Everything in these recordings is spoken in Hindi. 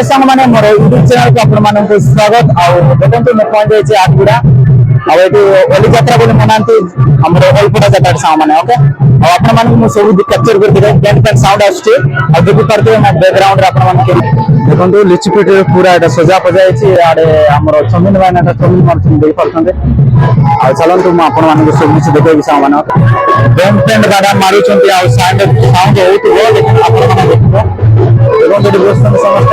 हेलो सांग मैंने मोर यूट्यूब चैनल को आपण मानक स्वागत आउ देखंतु मैं पहुंच जाई छी आठगुड़ा आ एटी ओली यात्रा बोली मनांती हमरो ओलपड़ा जाता सांग माने ओके आ आपण मानक मु सब कैप्चर कर दिले बैंड पैन साउंड आछी आ देखि परते मैं बैकग्राउंड रे आपण मानक देखंतु लिचपिट पूरा एटा सजा पजाई छी आडे हमरो चमिन बायनाटा चमिन मारथुन देख परथंदे आ चलंतु मु आपण मानक सब किछ देखै सांग माने बैंड पैन गाडा मारू छंती आ साउंड होत हो लेकिन आपण मानक देखो देखो जेडी दोस्तन समस्त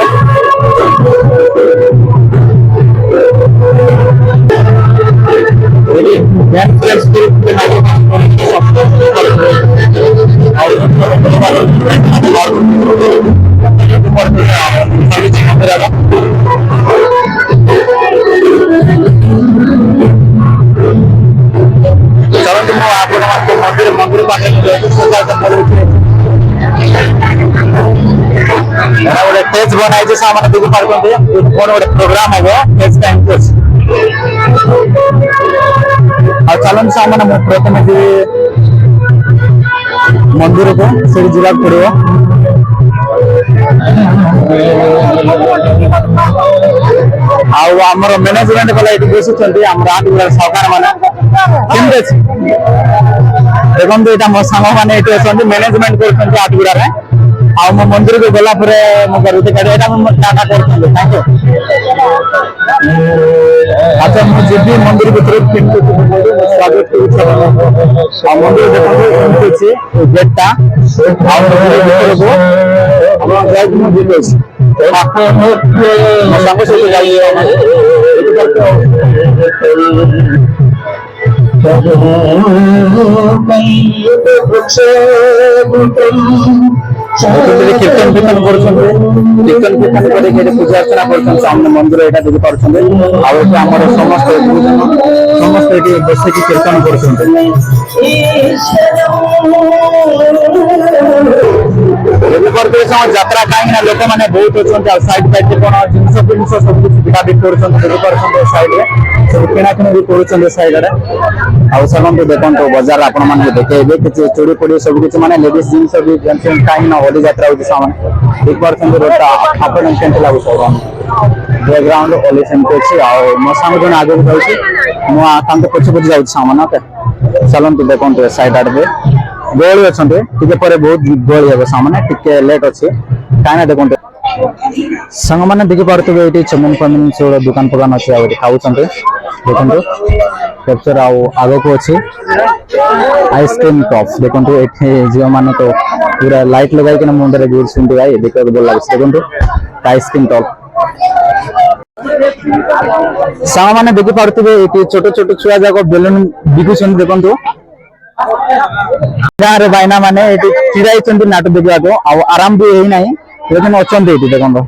बैंड प्लेस के मंदिर मंदिर गोटे स्टेज बनाई सामान देखी पार्टी कौन गोटे प्रोग्राम हम स्टेज टाइम चलन सामान प्रथम मंदिर को से जिला पड़ो आमर मैनेजमेंट वाला ये बसुँच आठ सरकार मैंने देखो यहाँ मो सांग मैंने ये अच्छा मैनेजमेंट कर आठगुड़ा आ मो मंदिर को गला मो टाटा कर थैंक यू अच्छा मुझे मंदिर भर स्वागत कर मंदिर देखो गेटा कीर्तन कीर्तन कर पूजा अर्चना कर मंदिर यहाँ देखी पार्टी आमर समस्त समस्त ये बसिक कीर्तन कर यात्रा कहीं लोक मैंने बहुत अच्छा साइड बैठ कौन जिनस फिनस सब कुछ बिका बिक कर साइड सब किणाकिणी भी कर साइड आसलु देखो बजार आपण मैंने देखे किसी चूड़ी पुड़ी सब किसी मैंने लेडीज जिनस भी कहीं होली यात्रा होती देख पार्टी रोड आपण के लगुच बैकग्राउंड ओली सेमती अच्छी मो सांग जन आगे जाऊँगी पछे पछे जाऊँ सामान ओके चलते देखो साइड आड़े गहली अच्छा बहुत गहली हे सामने टिके लेट अच्छे कहीं देखो सांग मैंने देखी पारे ये चमिन फमिन से दुकान फुकान अच्छे खाऊ देखो कैप्चर आग को अच्छी आइसक्रीम टॉप्स देखो ये झील मैंने तो पूरा लाइट लगाई मुंडे गुरसुंटी देखा भल लगे देखो आइसक्रीम टॉप सांग मैंने देखी पारे ये छोट छोट छुआ जाक बेलून बिकुन देखो गाँव बायना मैंने चिड़ाई नाट देखा आराम भी है ना लेकिन अच्छा देखो